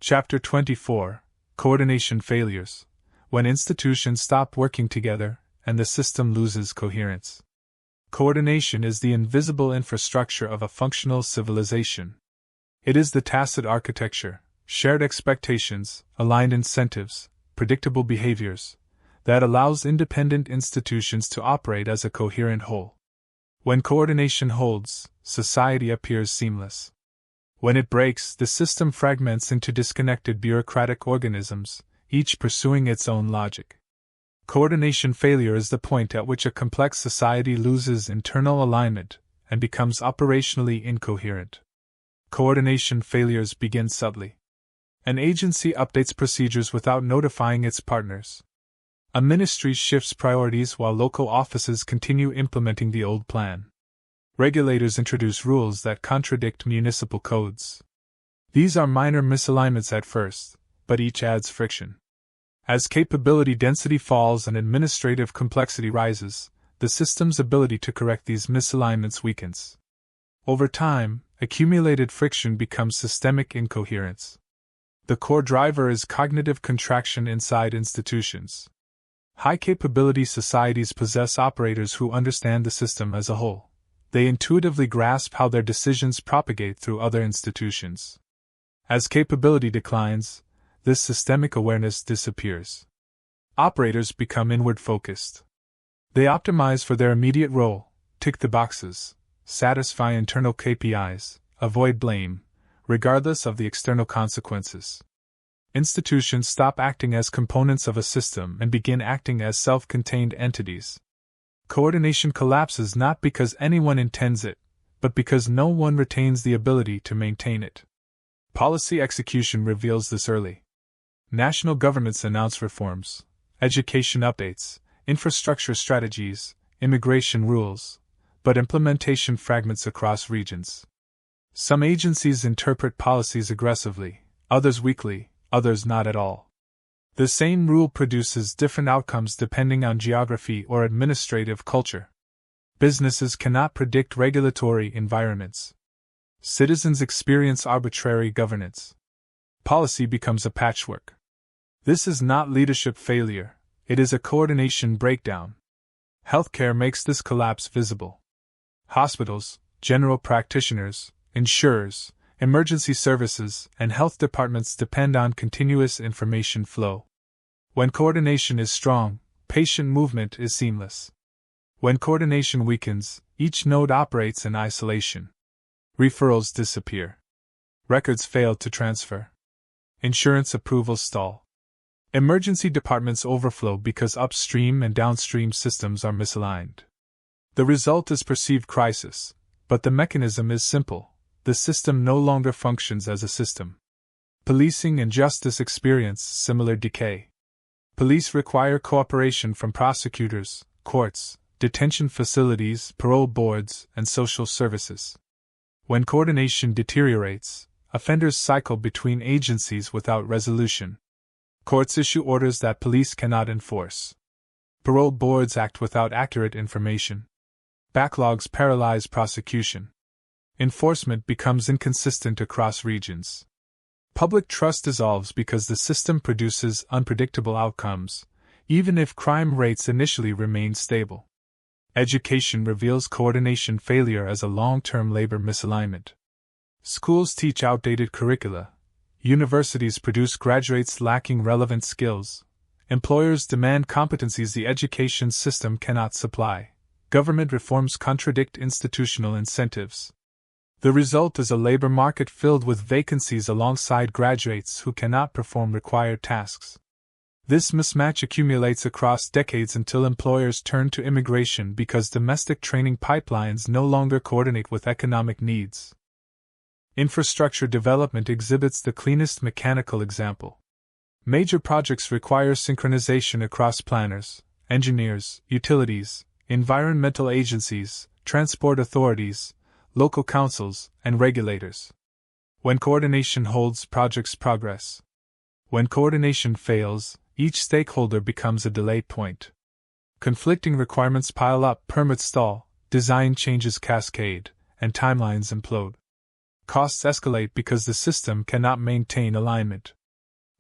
Chapter 24: Coordination Failures. When institutions stop working together, and the system loses coherence. Coordination is the invisible infrastructure of a functional civilization. It is the tacit architecture, shared expectations, aligned incentives, predictable behaviors, that allows independent institutions to operate as a coherent whole. When coordination holds, society appears seamless. When it breaks, the system fragments into disconnected bureaucratic organisms, each pursuing its own logic. Coordination failure is the point at which a complex society loses internal alignment and becomes operationally incoherent. Coordination failures begin subtly. An agency updates procedures without notifying its partners. A ministry shifts priorities while local offices continue implementing the old plan. Regulators introduce rules that contradict municipal codes. These are minor misalignments at first, but each adds friction. As capability density falls and administrative complexity rises, the system's ability to correct these misalignments weakens. Over time, accumulated friction becomes systemic incoherence. The core driver is cognitive contraction inside institutions. High-capability societies possess operators who understand the system as a whole. They intuitively grasp how their decisions propagate through other institutions. As capability declines, this systemic awareness disappears. Operators become inward-focused. They optimize for their immediate role, tick the boxes, satisfy internal KPIs, avoid blame, regardless of the external consequences. Institutions stop acting as components of a system and begin acting as self-contained entities. Coordination collapses not because anyone intends it, but because no one retains the ability to maintain it. Policy execution reveals this early. National governments announce reforms, education updates, infrastructure strategies, immigration rules, but implementation fragments across regions. Some agencies interpret policies aggressively, others weakly, others not at all. The same rule produces different outcomes depending on geography or administrative culture. Businesses cannot predict regulatory environments. Citizens experience arbitrary governance. Policy becomes a patchwork. This is not leadership failure, it is a coordination breakdown. Healthcare makes this collapse visible. Hospitals, general practitioners, insurers, emergency services, and health departments depend on continuous information flow. When coordination is strong, patient movement is seamless. When coordination weakens, each node operates in isolation. Referrals disappear. Records fail to transfer. Insurance approvals stall. Emergency departments overflow because upstream and downstream systems are misaligned. The result is perceived crisis, but the mechanism is simple. The system no longer functions as a system. Policing and justice experience similar decay. Police require cooperation from prosecutors, courts, detention facilities, parole boards, and social services. When coordination deteriorates, offenders cycle between agencies without resolution. Courts issue orders that police cannot enforce. Parole boards act without accurate information. Backlogs paralyze prosecution. Enforcement becomes inconsistent across regions. Public trust dissolves because the system produces unpredictable outcomes, even if crime rates initially remain stable. Education reveals coordination failure as a long-term labor misalignment. Schools teach outdated curricula. Universities produce graduates lacking relevant skills. Employers demand competencies the education system cannot supply. Government reforms contradict institutional incentives. The result is a labor market filled with vacancies alongside graduates who cannot perform required tasks. This mismatch accumulates across decades until employers turn to immigration because domestic training pipelines no longer coordinate with economic needs. Infrastructure development exhibits the cleanest mechanical example. Major projects require synchronization across planners, engineers, utilities, environmental agencies, transport authorities, local councils, and regulators. When coordination holds, projects progress. When coordination fails, each stakeholder becomes a delay point. Conflicting requirements pile up, permits stall, design changes cascade, and timelines implode. Costs escalate because the system cannot maintain alignment.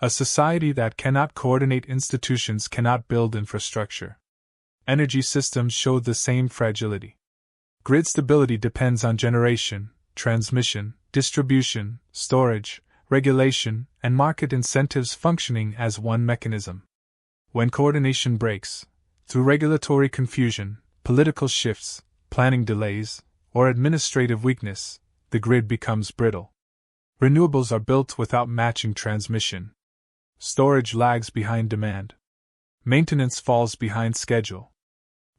A society that cannot coordinate institutions cannot build infrastructure. Energy systems show the same fragility. Grid stability depends on generation, transmission, distribution, storage, regulation, and market incentives functioning as one mechanism. When coordination breaks, through regulatory confusion, political shifts, planning delays, or administrative weakness, the grid becomes brittle. Renewables are built without matching transmission. Storage lags behind demand. Maintenance falls behind schedule.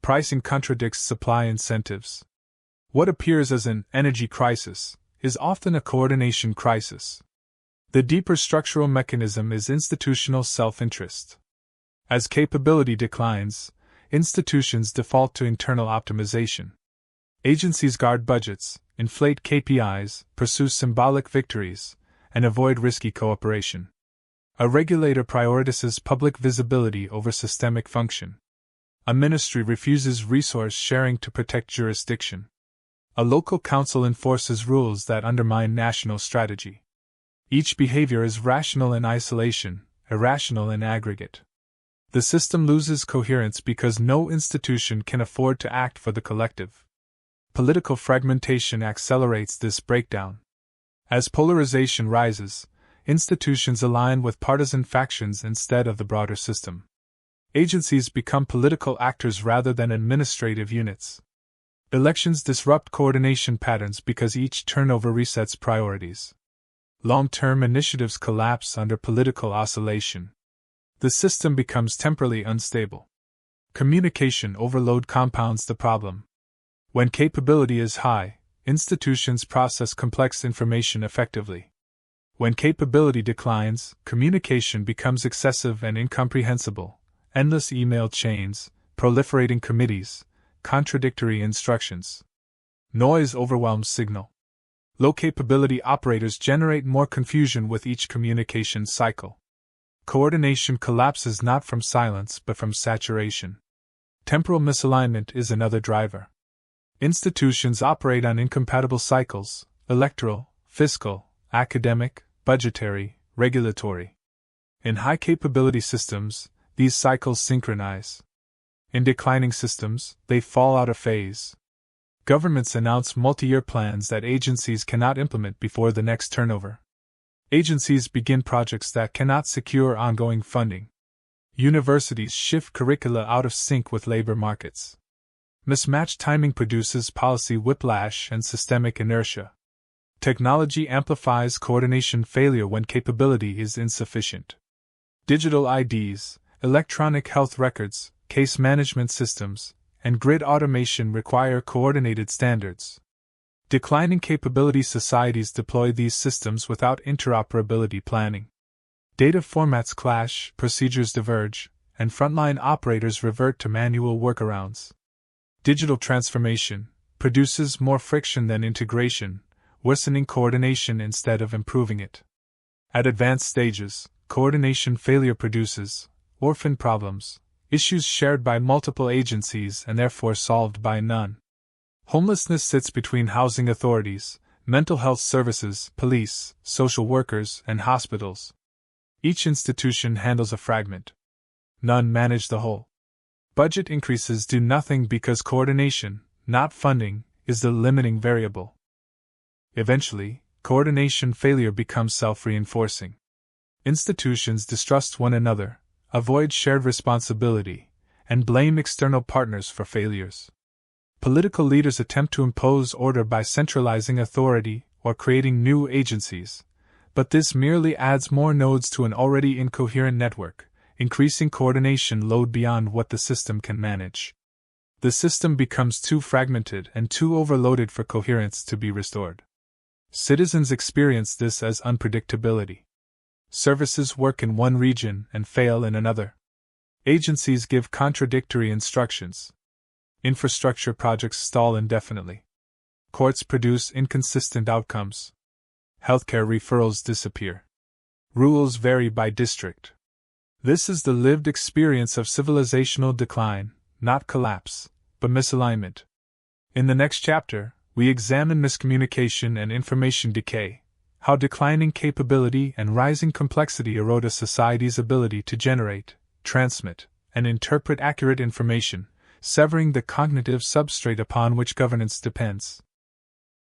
Pricing contradicts supply incentives. What appears as an energy crisis is often a coordination crisis. The deeper structural mechanism is institutional self-interest. As capability declines, institutions default to internal optimization. Agencies guard budgets, inflate KPIs, pursue symbolic victories, and avoid risky cooperation. A regulator prioritizes public visibility over systemic function. A ministry refuses resource sharing to protect jurisdiction. A local council enforces rules that undermine national strategy. Each behavior is rational in isolation, irrational in aggregate. The system loses coherence because no institution can afford to act for the collective. Political fragmentation accelerates this breakdown. As polarization rises, institutions align with partisan factions instead of the broader system. Agencies become political actors rather than administrative units. Elections disrupt coordination patterns because each turnover resets priorities. Long-term initiatives collapse under political oscillation. The system becomes temporally unstable. Communication overload compounds the problem. When capability is high, institutions process complex information effectively. When capability declines, communication becomes excessive and incomprehensible. Endless email chains, proliferating committees, contradictory instructions. Noise overwhelms signal. Low capability operators generate more confusion with each communication cycle. Coordination collapses not from silence but from saturation. Temporal misalignment is another driver. Institutions operate on incompatible cycles: electoral, fiscal, academic, budgetary, regulatory. In high capability systems, these cycles synchronize. In declining systems, they fall out of phase. Governments announce multi-year plans that agencies cannot implement before the next turnover. Agencies begin projects that cannot secure ongoing funding. Universities shift curricula out of sync with labor markets. Mismatched timing produces policy whiplash and systemic inertia. Technology amplifies coordination failure when capability is insufficient. Digital IDs, electronic health records, case management systems, and grid automation require coordinated standards. Declining capability societies deploy these systems without interoperability planning. Data formats clash, procedures diverge, and frontline operators revert to manual workarounds. Digital transformation produces more friction than integration, worsening coordination instead of improving it. At advanced stages, coordination failure produces orphan problems, issues shared by multiple agencies and therefore solved by none. Homelessness sits between housing authorities, mental health services, police, social workers, and hospitals. Each institution handles a fragment. None manage the whole. Budget increases do nothing because coordination, not funding, is the limiting variable. Eventually, coordination failure becomes self-reinforcing. Institutions distrust one another, avoid shared responsibility, and blame external partners for failures. Political leaders attempt to impose order by centralizing authority or creating new agencies, but this merely adds more nodes to an already incoherent network, increasing coordination load beyond what the system can manage. The system becomes too fragmented and too overloaded for coherence to be restored. Citizens experience this as unpredictability. Services work in one region and fail in another. Agencies give contradictory instructions. Infrastructure projects stall indefinitely. Courts produce inconsistent outcomes. Healthcare referrals disappear. Rules vary by district. This is the lived experience of civilizational decline, not collapse, but misalignment. In the next chapter, we examine miscommunication and information decay, how declining capability and rising complexity erode a society's ability to generate, transmit, and interpret accurate information, severing the cognitive substrate upon which governance depends.